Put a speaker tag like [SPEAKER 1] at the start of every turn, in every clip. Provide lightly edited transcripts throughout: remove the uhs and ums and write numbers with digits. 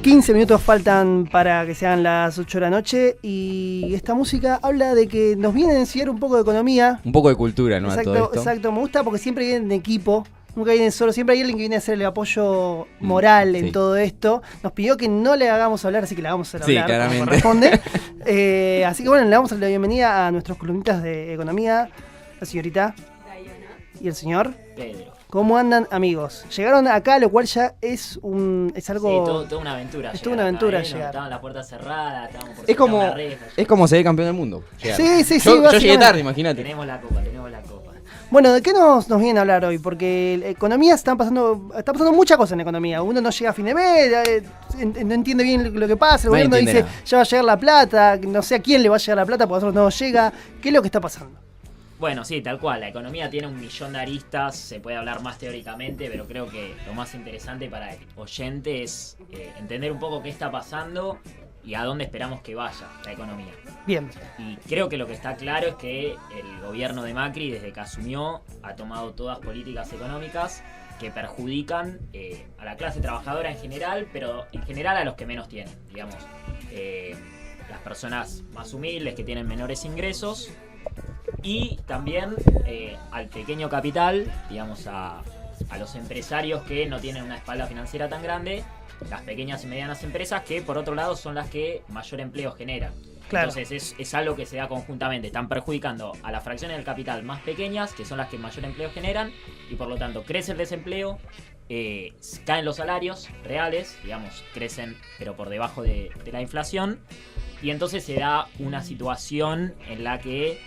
[SPEAKER 1] 15 minutos faltan para que sean las 8 de la noche y esta música habla de que nos viene a enseñar un poco de economía.
[SPEAKER 2] Un poco de cultura, ¿no?
[SPEAKER 1] Exacto,
[SPEAKER 2] a todo esto.
[SPEAKER 1] exacto. Me gusta porque siempre vienen en equipo, nunca vienen solo. Siempre hay alguien que viene a hacer el apoyo moral en todo esto. Nos pidió que no le hagamos hablar, así que le vamos a hacer hablar como corresponde. Así que bueno, le damos la bienvenida a nuestros columnistas de economía, la señorita
[SPEAKER 3] Diana
[SPEAKER 1] y el señor
[SPEAKER 4] Pedro.
[SPEAKER 1] ¿Cómo andan, amigos? Llegaron acá, lo cual ya es algo...
[SPEAKER 4] Sí, toda una aventura.
[SPEAKER 1] Es toda una aventura llegar.
[SPEAKER 4] Estaban las puertas cerradas, estábamos por
[SPEAKER 2] Es como,
[SPEAKER 4] una reja.
[SPEAKER 2] es como ser campeón del mundo.
[SPEAKER 1] Sí,
[SPEAKER 2] Yo llegué tarde, imagínate.
[SPEAKER 4] Tenemos la copa.
[SPEAKER 1] Bueno, ¿de qué nos vienen a hablar hoy? Porque en economía está pasando muchas cosas en la economía. Uno no llega a fin de mes, no entiende bien lo que pasa. El gobierno dice, ya va a llegar la plata, no sé a quién le va a llegar la plata, porque a nosotros no llega. ¿Qué es lo que está pasando?
[SPEAKER 4] Bueno, sí, tal cual. La economía tiene 1.000.000 de aristas, se puede hablar más teóricamente, pero creo que lo más interesante para el oyente es entender un poco qué está pasando y a dónde esperamos que vaya la economía.
[SPEAKER 1] Bien.
[SPEAKER 4] Y creo que lo que está claro es que el gobierno de Macri, desde que asumió, ha tomado todas políticas económicas que perjudican a la clase trabajadora en general, pero en general a los que menos tienen, digamos. Las personas más humildes que tienen menores ingresos y también al pequeño capital, digamos a los empresarios que no tienen una espalda financiera tan grande, las pequeñas y medianas empresas que por otro lado son las que mayor empleo generan. Claro. Entonces es algo que se da conjuntamente, están perjudicando a las fracciones del capital más pequeñas, que son las que mayor empleo generan, y por lo tanto crece el desempleo, caen los salarios reales, digamos, crecen pero por debajo de la inflación, y entonces se da una situación en la que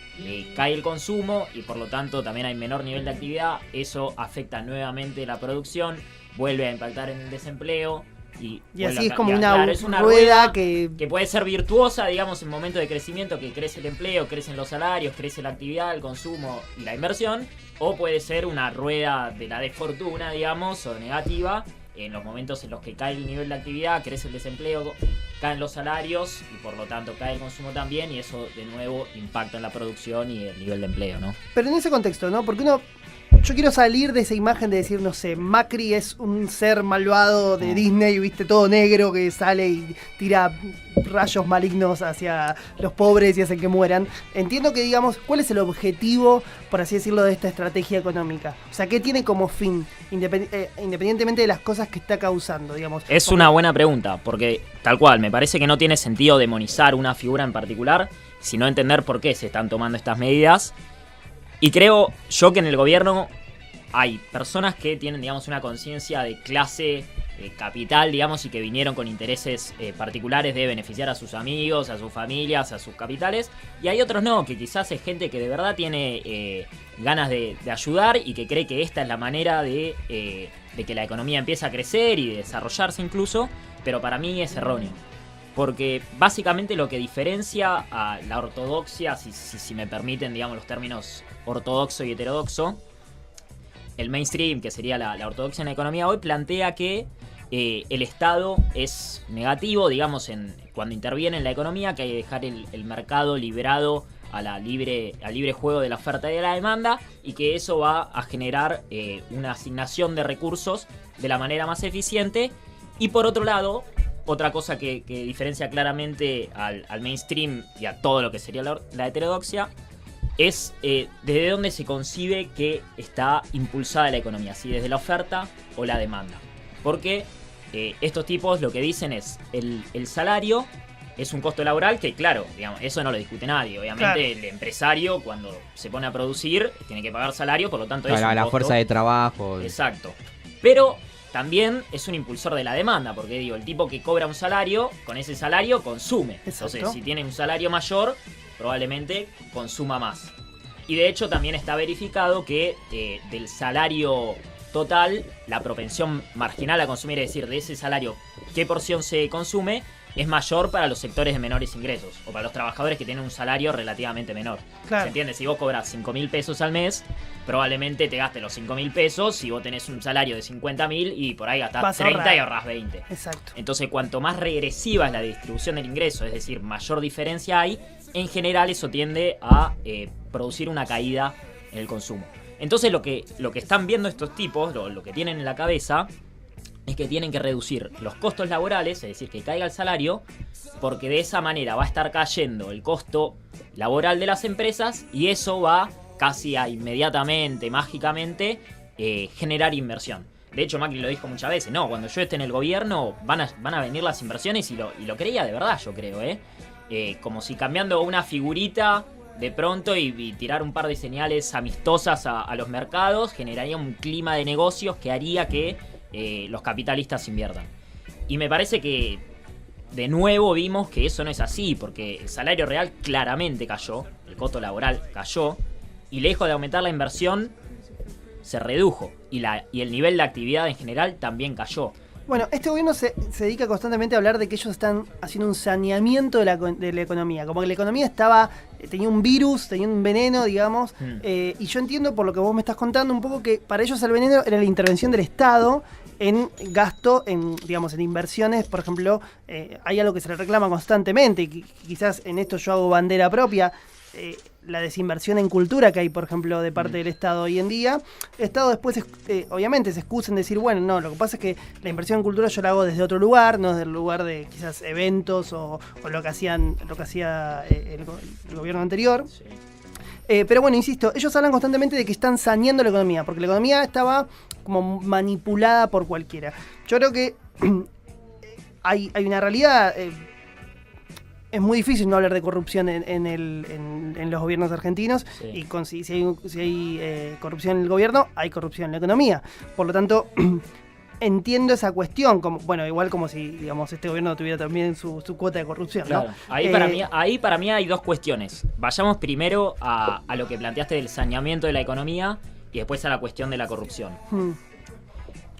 [SPEAKER 4] cae el consumo y por lo tanto también hay menor nivel de actividad, eso afecta nuevamente la producción, vuelve a impactar en el desempleo. Y
[SPEAKER 1] así es como una rueda que
[SPEAKER 4] puede ser virtuosa, digamos, en momentos de crecimiento, que crece el empleo, crecen los salarios, crece la actividad, el consumo y la inversión, o puede ser una rueda de la desfortuna, digamos, o negativa, en los momentos en los que cae el nivel de actividad, crece el desempleo, caen los salarios y por lo tanto cae el consumo también, y eso de nuevo impacta en la producción y el nivel de empleo, ¿no?
[SPEAKER 1] Pero en ese contexto, ¿no? Porque yo quiero salir de esa imagen de decir, no sé, Macri es un ser malvado de Disney, viste, todo negro que sale y tira rayos malignos hacia los pobres y hace que mueran. Entiendo que, digamos, ¿cuál es el objetivo, por así decirlo, de esta estrategia económica? O sea, ¿qué tiene como fin, independientemente de las cosas que está causando, digamos?
[SPEAKER 4] Es una buena pregunta, porque tal cual, me parece que no tiene sentido demonizar una figura en particular, sino entender por qué se están tomando estas medidas. Y creo yo que en el gobierno hay personas que tienen, digamos, una conciencia de clase capital, digamos, y que vinieron con intereses particulares de beneficiar a sus amigos, a sus familias, a sus capitales. Y hay otros no, que quizás es gente que de verdad tiene ganas de ayudar y que cree que esta es la manera de que la economía empiece a crecer y de desarrollarse incluso, pero para mí es erróneo. Porque básicamente lo que diferencia a la ortodoxia, si me permiten, digamos, los términos ortodoxo y heterodoxo, el mainstream, que sería la ortodoxia en la economía hoy, plantea que el Estado es negativo, digamos, cuando interviene en la economía, que hay que dejar el mercado liberado al libre juego de la oferta y de la demanda, y que eso va a generar una asignación de recursos de la manera más eficiente. Y por otro lado, otra cosa que diferencia claramente al mainstream y a todo lo que sería la heterodoxia es desde dónde se concibe que está impulsada la economía, si desde la oferta o la demanda. Porque estos tipos lo que dicen es el salario es un costo laboral que, claro, digamos, eso no lo discute nadie. Obviamente, claro, el empresario cuando se pone a producir tiene que pagar salario, por lo tanto es un
[SPEAKER 2] la
[SPEAKER 4] costo.
[SPEAKER 2] Fuerza de trabajo.
[SPEAKER 4] Exacto. Pero también es un impulsor de la demanda, porque digo, el tipo que cobra un salario, con ese salario consume.
[SPEAKER 1] Exacto.
[SPEAKER 4] Entonces, si tiene un salario mayor, probablemente consuma más. Y de hecho también está verificado que del salario total, la propensión marginal a consumir, es decir, de ese salario, qué porción se consume, es mayor para los sectores de menores ingresos o para los trabajadores que tienen un salario relativamente menor.
[SPEAKER 1] Claro.
[SPEAKER 4] ¿Se entiende? Si vos cobras 5.000 pesos al mes, probablemente te gastes los 5.000 pesos si vos tenés un salario de 50.000 y por ahí gastás 30 y ahorrás 20.
[SPEAKER 1] Exacto.
[SPEAKER 4] Entonces, cuanto más regresiva es la distribución del ingreso, es decir, mayor diferencia hay, en general eso tiende a producir una caída en el consumo. Entonces, lo que están viendo estos tipos, lo que tienen en la cabeza, es que tienen que reducir los costos laborales, es decir, que caiga el salario, porque de esa manera va a estar cayendo el costo laboral de las empresas y eso va casi a inmediatamente, mágicamente, generar inversión. De hecho, Macri lo dijo muchas veces, no, cuando yo esté en el gobierno van a venir las inversiones y lo creía de verdad, yo creo, como si cambiando una figurita de pronto y tirar un par de señales amistosas a los mercados generaría un clima de negocios que haría que los capitalistas inviertan. Y me parece que de nuevo vimos que eso no es así, porque el salario real claramente cayó, el costo laboral cayó, y lejos de aumentar la inversión, se redujo. Y el nivel de actividad en general también cayó.
[SPEAKER 1] Bueno, este gobierno se dedica constantemente a hablar de que ellos están haciendo un saneamiento de la economía. Como que la economía tenía un virus, tenía un veneno, digamos. Y yo entiendo por lo que vos me estás contando un poco que para ellos el veneno era la intervención del Estado en gasto, en inversiones. Por ejemplo, hay algo que se le reclama constantemente, y quizás en esto yo hago bandera propia. La desinversión en cultura que hay, por ejemplo, de parte del Estado hoy en día. El Estado después, obviamente, se excusa en decir, bueno, no, lo que pasa es que la inversión en cultura yo la hago desde otro lugar, no desde el lugar de quizás eventos o lo que hacía el gobierno anterior.
[SPEAKER 4] Sí.
[SPEAKER 1] Pero bueno, insisto, ellos hablan constantemente de que están saneando la economía, porque la economía estaba como manipulada por cualquiera. Yo creo que hay una realidad. Es muy difícil no hablar de corrupción en los gobiernos argentinos. Sí. Y si hay corrupción en el gobierno, hay corrupción en la economía. Por lo tanto, entiendo esa cuestión. Igual como si, digamos, este gobierno tuviera también su cuota de corrupción,
[SPEAKER 4] claro, ¿no? Ahí para mí hay dos cuestiones. Vayamos primero a lo que planteaste del saneamiento de la economía y después a la cuestión de la corrupción.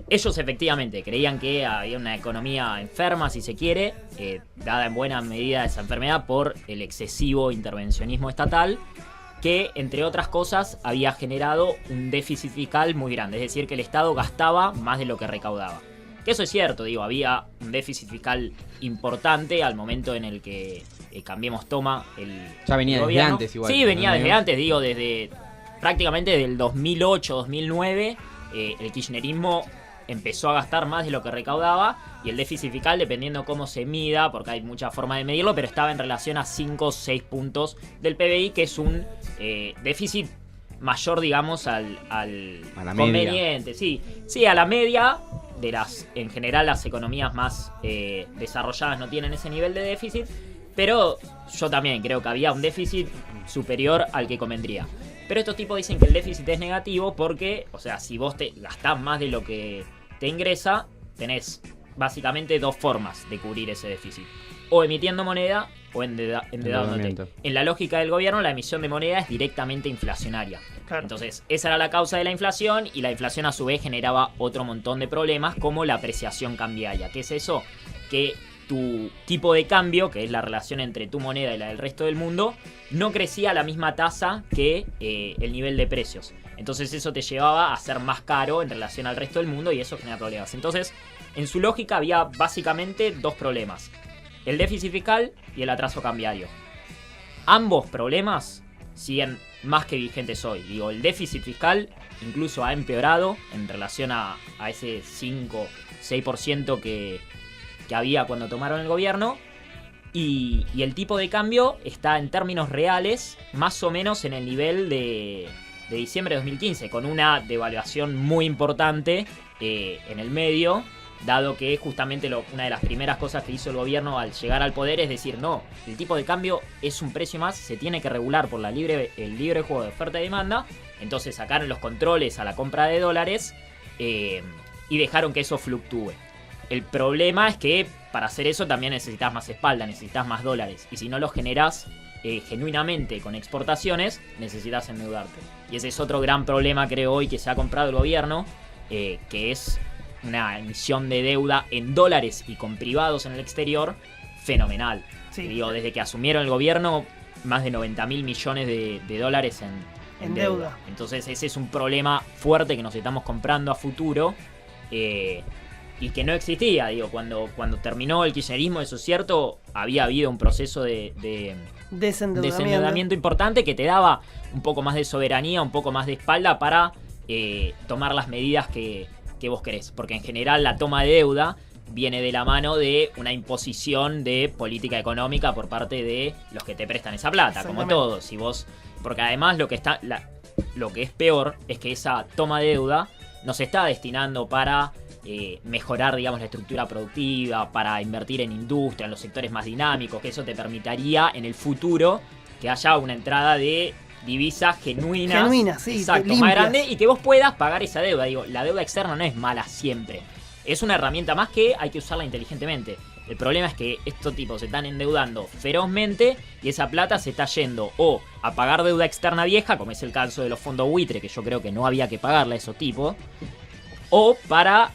[SPEAKER 4] Ellos efectivamente creían que había una economía enferma, si se quiere, dada en buena medida esa enfermedad por el excesivo intervencionismo estatal, que entre otras cosas había generado un déficit fiscal muy grande, es decir, que el Estado gastaba más de lo que recaudaba. Que eso es cierto, había un déficit fiscal importante al momento en el que Cambiemos toma el
[SPEAKER 2] Ya venía desde
[SPEAKER 4] gobierno.
[SPEAKER 2] antes igual.
[SPEAKER 4] Sí, venía desde antes, desde prácticamente del 2008-2009, el kirchnerismo empezó a gastar más de lo que recaudaba y el déficit fiscal, dependiendo cómo se mida, porque hay muchas formas de medirlo, pero estaba en relación a 5 o 6 puntos del PBI, que es un déficit mayor, digamos, a la conveniente. Sí, a la media en general las economías más desarrolladas no tienen ese nivel de déficit, pero yo también creo que había un déficit superior al que convendría. Pero estos tipos dicen que el déficit es negativo porque, o sea, si vos te gastás más de lo que te ingresa, tenés básicamente dos formas de cubrir ese déficit. O emitiendo moneda o endeudándote. En la lógica del gobierno, la emisión de moneda es directamente inflacionaria. Claro. Entonces, esa era la causa de la inflación y la inflación a su vez generaba otro montón de problemas como la apreciación cambiaria. ¿Qué es eso? Que tu tipo de cambio, que es la relación entre tu moneda y la del resto del mundo, no crecía a la misma tasa que el nivel de precios. Entonces eso te llevaba a ser más caro en relación al resto del mundo y eso genera problemas. Entonces, en su lógica había básicamente dos problemas: el déficit fiscal y el atraso cambiario. Ambos problemas siguen más que vigentes hoy. El déficit fiscal incluso ha empeorado en relación a ese 5-6% que había cuando tomaron el gobierno, y el tipo de cambio está en términos reales más o menos en el nivel de diciembre de 2015, con una devaluación muy importante en el medio, dado que justamente una de las primeras cosas que hizo el gobierno al llegar al poder es decir, no, el tipo de cambio es un precio más, se tiene que regular por el libre juego de oferta y demanda. Entonces sacaron los controles a la compra de dólares y dejaron que eso fluctúe. El problema es que para hacer eso también necesitas más espalda, necesitas más dólares. Y si no los generás genuinamente con exportaciones, necesitas endeudarte. Y ese es otro gran problema, creo, hoy que se ha comprado el gobierno, que es una emisión de deuda en dólares y con privados en el exterior fenomenal. Sí. Desde que asumieron el gobierno, más de 90.000 millones de dólares en deuda. Entonces ese es un problema fuerte que nos estamos comprando a futuro. Y que no existía, cuando terminó el kirchnerismo, eso es cierto, había habido un proceso de desendeudamiento importante que te daba un poco más de soberanía, un poco más de espalda para tomar las medidas que que vos querés. Porque en general la toma de deuda viene de la mano de una imposición de política económica por parte de los que te prestan esa plata, como todo. Si vos, porque además lo que es peor es que esa toma de deuda no se está destinando para mejorar, digamos, la estructura productiva, para invertir en industria, en los sectores más dinámicos, que eso te permitiría en el futuro que haya una entrada de divisas genuinas,
[SPEAKER 1] sí,
[SPEAKER 4] exacto,
[SPEAKER 1] limpias,
[SPEAKER 4] más grande, y que vos puedas pagar esa deuda. Digo, la deuda externa no es mala siempre. Es una herramienta más que hay que usarla inteligentemente. El problema es que estos tipos se están endeudando ferozmente y esa plata se está yendo o a pagar deuda externa vieja, como es el caso de los fondos buitre, que yo creo que no había que pagarle a esos tipos, o para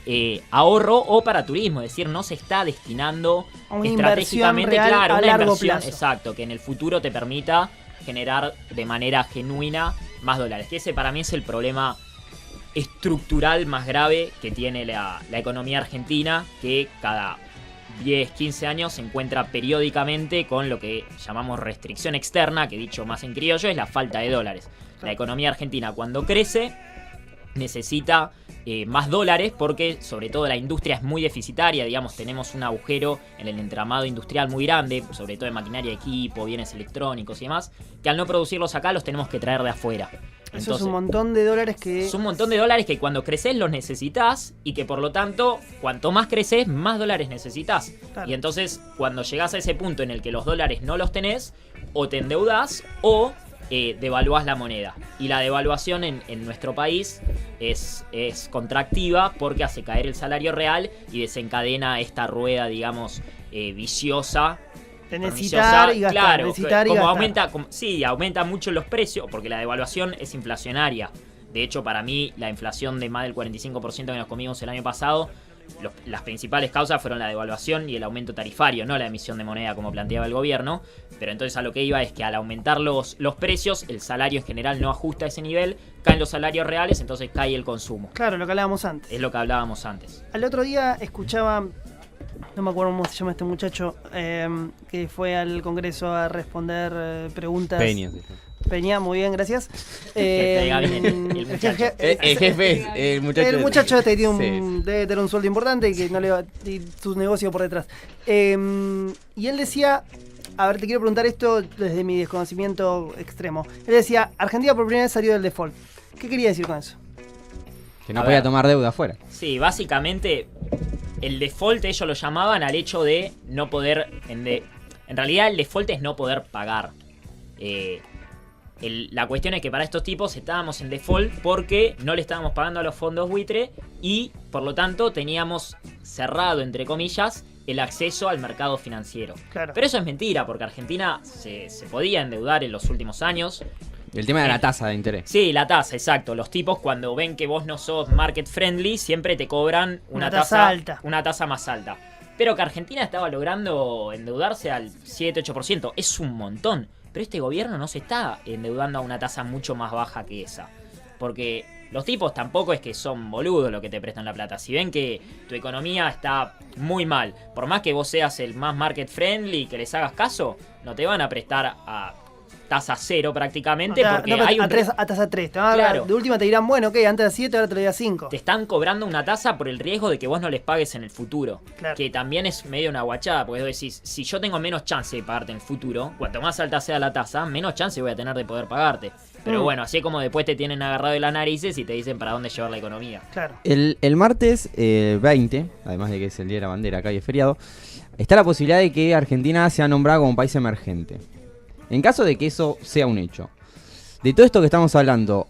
[SPEAKER 4] ahorro o para turismo. Es decir, no se está destinando
[SPEAKER 1] una
[SPEAKER 4] estratégicamente,
[SPEAKER 1] inversión real,
[SPEAKER 4] claro,
[SPEAKER 1] a
[SPEAKER 4] una
[SPEAKER 1] largo
[SPEAKER 4] inversión,
[SPEAKER 1] plazo.
[SPEAKER 4] exacto, que en el futuro te permita generar de manera genuina más dólares. Que ese para mí es el problema estructural más grave que tiene la economía argentina, que cada 10, 15 años se encuentra periódicamente con lo que llamamos restricción externa, que dicho más en criollo es la falta de dólares. La economía argentina cuando crece necesita más dólares porque sobre todo la industria es muy deficitaria, digamos, tenemos un agujero en el entramado industrial muy grande, sobre todo de maquinaria de equipo, bienes electrónicos y demás, que al no producirlos acá los tenemos que traer de afuera.
[SPEAKER 1] Eso es un montón de dólares que...
[SPEAKER 4] Es un montón de dólares que cuando creces los necesitas y que por lo tanto, cuanto más creces, más dólares necesitas.
[SPEAKER 1] Claro.
[SPEAKER 4] Y entonces, cuando llegás a ese punto en el que los dólares no los tenés, o te endeudás o devaluás la moneda. Y la devaluación en nuestro país es contractiva porque hace caer el salario real y desencadena esta rueda, digamos, viciosa.
[SPEAKER 1] De necesitar y gastar,
[SPEAKER 4] claro,
[SPEAKER 1] necesitar y
[SPEAKER 4] como
[SPEAKER 1] gastar.
[SPEAKER 4] aumenta mucho los precios, porque la devaluación es inflacionaria. De hecho, para mí, la inflación de más del 45% que nos comimos el año pasado, las principales causas fueron la devaluación y el aumento tarifario, no la emisión de moneda como planteaba el gobierno. Pero entonces a lo que iba es que al aumentar los precios, el salario en general no ajusta a ese nivel, caen los salarios reales, entonces cae el consumo.
[SPEAKER 1] Claro, lo que hablábamos antes.
[SPEAKER 4] Es lo que hablábamos antes.
[SPEAKER 1] Al otro día escuchaba, no me acuerdo cómo se llama este muchacho, que fue al Congreso a responder preguntas.
[SPEAKER 2] Peña.
[SPEAKER 1] Peña, muy bien, gracias.
[SPEAKER 4] El muchacho.
[SPEAKER 2] El jefe, el muchacho.
[SPEAKER 1] El muchacho este tiene
[SPEAKER 2] Sí.
[SPEAKER 1] debe tener un sueldo importante y que no le va, y su negocio por detrás. Y él decía, a ver, te quiero preguntar esto desde mi desconocimiento extremo. Él decía, Argentina por primera vez salió del default. ¿Qué quería decir con eso?
[SPEAKER 2] Que no
[SPEAKER 4] A
[SPEAKER 2] podía
[SPEAKER 4] ver.
[SPEAKER 2] tomar deuda afuera.
[SPEAKER 4] Sí, básicamente el default ellos lo llamaban al hecho de no poder... En realidad el default es no poder pagar. La cuestión es que para estos tipos estábamos en default porque no le estábamos pagando a los fondos buitre y por lo tanto teníamos cerrado, entre comillas, el acceso al mercado financiero.
[SPEAKER 1] Claro.
[SPEAKER 4] Pero eso es mentira porque Argentina se podía endeudar en los últimos años.
[SPEAKER 2] El tema de la tasa de interés.
[SPEAKER 4] Sí, la tasa, exacto. Los tipos cuando ven que vos no sos market friendly siempre te cobran
[SPEAKER 1] Una tasa alta.
[SPEAKER 4] Una tasa más alta. Pero que Argentina estaba logrando endeudarse al 7-8%. Es un montón. Pero este gobierno no se está endeudando a una tasa mucho más baja que esa. Porque los tipos tampoco es que son boludos los que te prestan la plata. Si ven que tu economía está muy mal, por más que vos seas el más market friendly y que les hagas caso, no te van a prestar a tasa cero prácticamente porque hay un...
[SPEAKER 1] a tasa 3.
[SPEAKER 4] Claro.
[SPEAKER 1] De última te dirán, bueno, ok, antes de 7, ahora te lo doy a 5.
[SPEAKER 4] Te están cobrando una tasa por el riesgo de que vos no les pagues en el futuro.
[SPEAKER 1] Claro.
[SPEAKER 4] Que también es medio una guachada, porque vos decís, si yo tengo menos chance de pagarte en el futuro, cuanto más alta sea la tasa, menos chance voy a tener de poder pagarte. Pero bueno, así como después te tienen agarrado de las narices y te dicen para dónde llevar la economía.
[SPEAKER 1] Claro.
[SPEAKER 2] El martes 20, además de que es el Día de la Bandera, acá y es feriado, está la posibilidad de que Argentina sea nombrada como país emergente. En caso de que eso sea un hecho, de todo esto que estamos hablando,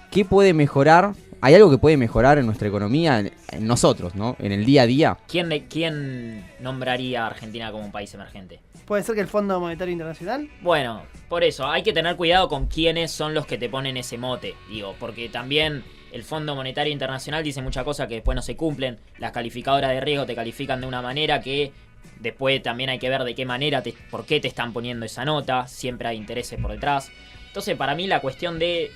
[SPEAKER 2] ¿qué puede mejorar? ¿Hay algo que puede mejorar en nuestra economía, en nosotros, ¿no? En el día a día.
[SPEAKER 4] ¿Quién nombraría a Argentina como un país emergente?
[SPEAKER 1] ¿Puede ser que el Fondo Monetario Internacional?
[SPEAKER 4] Bueno, por eso, hay que tener cuidado con quiénes son los que te ponen ese mote, digo, porque también el Fondo Monetario Internacional dice muchas cosas que después no se cumplen, las calificadoras de riesgo te califican de una manera que después también hay que ver de qué manera, por qué te están poniendo esa nota, siempre hay intereses por detrás. Entonces para mí la cuestión de...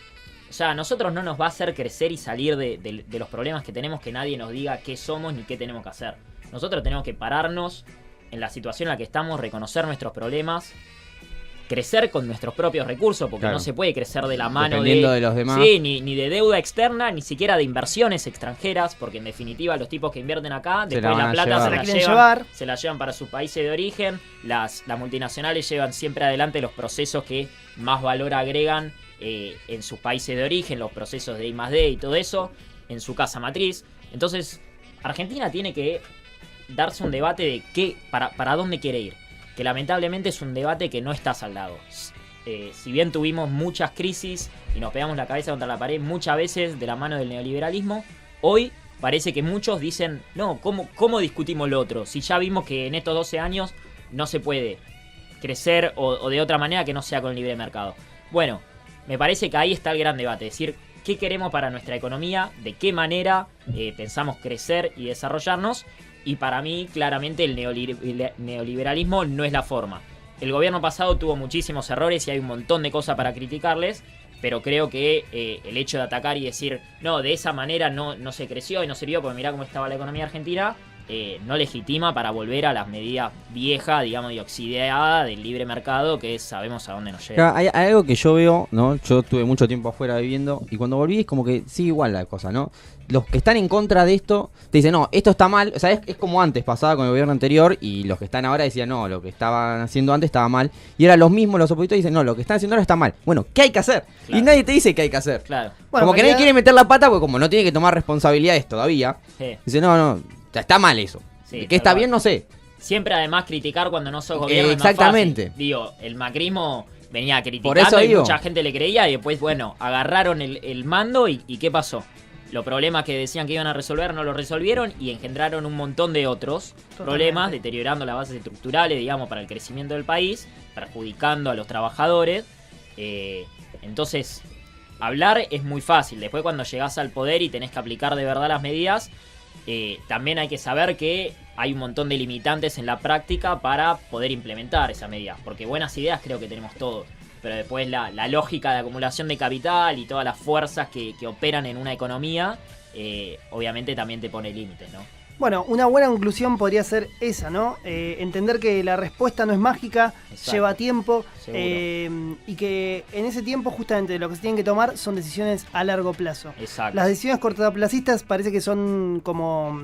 [SPEAKER 4] O sea, a nosotros no nos va a hacer crecer y salir de los problemas que tenemos que nadie nos diga qué somos ni qué tenemos que hacer. Nosotros tenemos que pararnos en la situación en la que estamos, reconocer nuestros problemas crecer con nuestros propios recursos, porque
[SPEAKER 2] Claro.
[SPEAKER 4] no se puede crecer de la mano
[SPEAKER 2] Dependiendo de los demás.
[SPEAKER 4] Sí, ni de deuda externa, ni siquiera de inversiones extranjeras, porque en definitiva los tipos que invierten acá,
[SPEAKER 2] Se
[SPEAKER 4] después
[SPEAKER 2] la van
[SPEAKER 4] la
[SPEAKER 2] a
[SPEAKER 4] plata
[SPEAKER 2] llevar.
[SPEAKER 1] Se la quieren llevar.
[SPEAKER 4] se la llevan para sus países de origen. Las multinacionales llevan siempre adelante los procesos que más valor agregan en sus países de origen, los procesos de I+D y todo eso, en su casa matriz. Entonces, Argentina tiene que darse un debate de para dónde quiere ir. Que lamentablemente es un debate que no está saldado. Si bien tuvimos muchas crisis y nos pegamos la cabeza contra la pared muchas veces de la mano del neoliberalismo, hoy parece que muchos dicen, no, ¿cómo discutimos lo otro? Si ya vimos que en estos 12 años no se puede crecer o de otra manera que no sea con el libre mercado. Bueno, me parece que ahí está el gran debate, es decir, ¿qué queremos para nuestra economía? ¿De qué manera pensamos crecer y desarrollarnos? Y para mí, claramente, el neoliberalismo no es la forma. El gobierno pasado tuvo muchísimos errores y hay un montón de cosas para criticarles, pero creo que el hecho de atacar y decir, no, de esa manera no se creció y no sirvió, porque mirá cómo estaba la economía argentina, no legitima para volver a las medidas viejas, digamos, y oxidadas del libre mercado, que sabemos a dónde nos lleva.
[SPEAKER 2] Hay algo que yo veo, ¿no? Yo estuve mucho tiempo afuera viviendo y cuando volví es como que sigue igual la cosa, ¿no? Los que están en contra de esto te dicen, no, esto está mal. O sea, es como antes pasaba con el gobierno anterior y los que están ahora decían, no, lo que estaban haciendo antes estaba mal. Y ahora los mismos, los opositores, dicen, no, lo que están haciendo ahora está mal. Bueno, ¿qué hay que hacer?
[SPEAKER 4] Claro.
[SPEAKER 2] Y nadie te dice qué hay que hacer.
[SPEAKER 4] Claro.
[SPEAKER 1] Bueno,
[SPEAKER 2] como que
[SPEAKER 1] en
[SPEAKER 2] nadie
[SPEAKER 1] realidad-
[SPEAKER 2] quiere meter la pata porque como no tiene que tomar responsabilidades todavía,
[SPEAKER 4] Sí.
[SPEAKER 2] dice, no, está mal eso.
[SPEAKER 4] Sí,
[SPEAKER 2] ¿Qué
[SPEAKER 4] tal
[SPEAKER 2] está
[SPEAKER 4] cual.
[SPEAKER 2] bien? No sé.
[SPEAKER 4] Siempre además criticar cuando no sos gobierno es más
[SPEAKER 2] Exactamente.
[SPEAKER 4] fácil. Digo, el macrismo venía
[SPEAKER 2] Por
[SPEAKER 4] criticando
[SPEAKER 2] eso
[SPEAKER 4] y
[SPEAKER 2] digo.
[SPEAKER 4] mucha gente le creía y después, bueno, agarraron el mando y ¿qué pasó? Los problemas que decían que iban a resolver no los resolvieron y engendraron un montón de otros problemas, deteriorando las bases estructurales, digamos, para el crecimiento del país, perjudicando a los trabajadores. Entonces, hablar es muy fácil. Después cuando llegás al poder y tenés que aplicar de verdad las medidas, también hay que saber que hay un montón de limitantes en la práctica para poder implementar esas medidas. Porque buenas ideas creo que tenemos todos. Pero después la lógica de acumulación de capital y todas las fuerzas que operan en una economía, obviamente también te pone límites, ¿no?
[SPEAKER 1] Bueno, una buena conclusión podría ser esa, ¿no? Entender que la respuesta no es mágica,
[SPEAKER 4] Exacto.
[SPEAKER 1] lleva tiempo
[SPEAKER 4] Seguro.
[SPEAKER 1] y que en ese tiempo justamente lo que se tienen que tomar son decisiones a largo plazo.
[SPEAKER 4] Exacto.
[SPEAKER 1] Las decisiones cortoplacistas parece que son como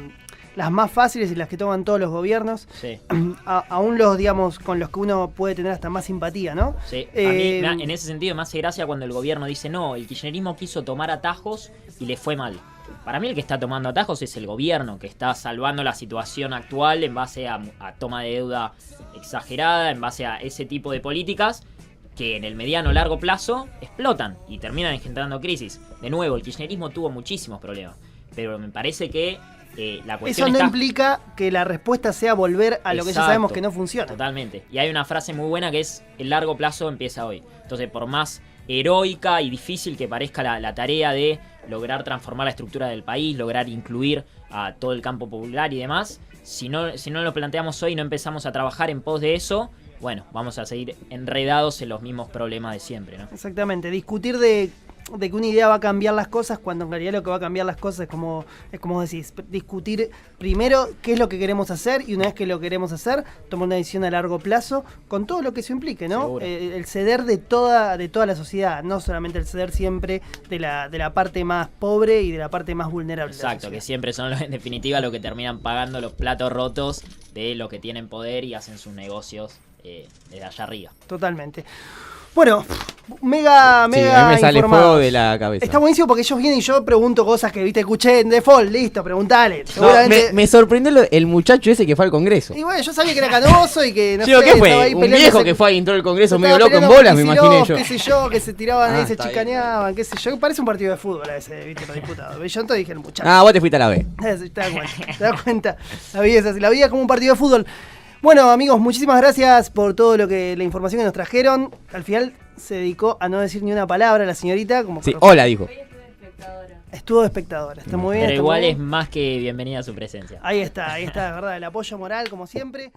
[SPEAKER 1] las más fáciles y las que toman todos los gobiernos,
[SPEAKER 4] Sí.
[SPEAKER 1] aún los, digamos, con los que uno puede tener hasta más simpatía, ¿no?
[SPEAKER 4] Sí, a mí en ese sentido me hace gracia cuando el gobierno dice no, el kirchnerismo quiso tomar atajos y le fue mal. Para mí el que está tomando atajos es el gobierno, que está salvando la situación actual en base a toma de deuda exagerada, en base a ese tipo de políticas que en el mediano o largo plazo explotan y terminan engendrando crisis. De nuevo, el kirchnerismo tuvo muchísimos problemas, pero me parece que la cuestión
[SPEAKER 1] Eso no
[SPEAKER 4] está...
[SPEAKER 1] implica que la respuesta sea volver a lo que ya
[SPEAKER 4] Exacto.
[SPEAKER 1] sabemos que no funciona.
[SPEAKER 4] Totalmente. Y hay una frase muy buena que es el largo plazo empieza hoy. Entonces, por más heroica y difícil que parezca la tarea de lograr transformar la estructura del país, lograr incluir a todo el campo popular y demás, si no lo planteamos hoy y no empezamos a trabajar en pos de eso, bueno, vamos a seguir enredados en los mismos problemas de siempre, ¿no?
[SPEAKER 1] Exactamente, discutir de que una idea va a cambiar las cosas cuando en realidad lo que va a cambiar las cosas es como vos decís, discutir primero qué es lo que queremos hacer y una vez que lo queremos hacer, tomar una decisión a largo plazo con todo lo que eso implique, ¿no?
[SPEAKER 4] Seguro.
[SPEAKER 1] El ceder de toda la sociedad, no solamente el ceder siempre de la parte más pobre y de la parte más vulnerable. de la
[SPEAKER 4] Exacto, que
[SPEAKER 1] sociedad.
[SPEAKER 4] siempre son en definitiva los que terminan pagando los platos rotos de los que tienen poder y hacen sus negocios desde allá arriba.
[SPEAKER 1] Totalmente. Bueno, mega
[SPEAKER 2] Sí, a mí me sale
[SPEAKER 1] informados.
[SPEAKER 2] fuego de la cabeza.
[SPEAKER 1] Está buenísimo porque ellos vienen y yo pregunto cosas que, viste, escuché en default, listo, preguntale.
[SPEAKER 2] No,
[SPEAKER 1] Seguramente...
[SPEAKER 2] me sorprendió el muchacho ese que fue al Congreso.
[SPEAKER 1] Y bueno, yo sabía que era canoso y que no
[SPEAKER 2] Digo,
[SPEAKER 1] sé,
[SPEAKER 2] ¿qué
[SPEAKER 1] estaba
[SPEAKER 2] fue?
[SPEAKER 1] ahí
[SPEAKER 2] Un
[SPEAKER 1] peleándose-
[SPEAKER 2] viejo que fue y entró al Congreso
[SPEAKER 1] estaba
[SPEAKER 2] medio loco en
[SPEAKER 1] peleando
[SPEAKER 2] bolas,
[SPEAKER 1] con
[SPEAKER 2] me imaginé
[SPEAKER 1] Kicillof,
[SPEAKER 2] yo.
[SPEAKER 1] qué sé yo, que se tiraban ahí, se
[SPEAKER 2] está bien.
[SPEAKER 1] chicaneaban, qué sé yo. Parece un partido de fútbol a ese, viste, los diputados. Yo entonces dije, el muchacho.
[SPEAKER 2] Ah, vos te fuiste a la B.
[SPEAKER 1] Te das cuenta. La vida es así, la vida es como un partido de fútbol. Bueno, amigos, muchísimas gracias por todo la información que nos trajeron. Al final se dedicó a no decir ni una palabra la señorita. Como
[SPEAKER 2] Sí,
[SPEAKER 1] corresponde.
[SPEAKER 2] hola, dijo.
[SPEAKER 1] Estuvo de espectadora. Está muy bien.
[SPEAKER 4] Pero
[SPEAKER 1] está muy
[SPEAKER 4] igual
[SPEAKER 1] bien.
[SPEAKER 4] es más que bienvenida a su presencia.
[SPEAKER 1] Ahí está, de verdad, el apoyo moral, como siempre.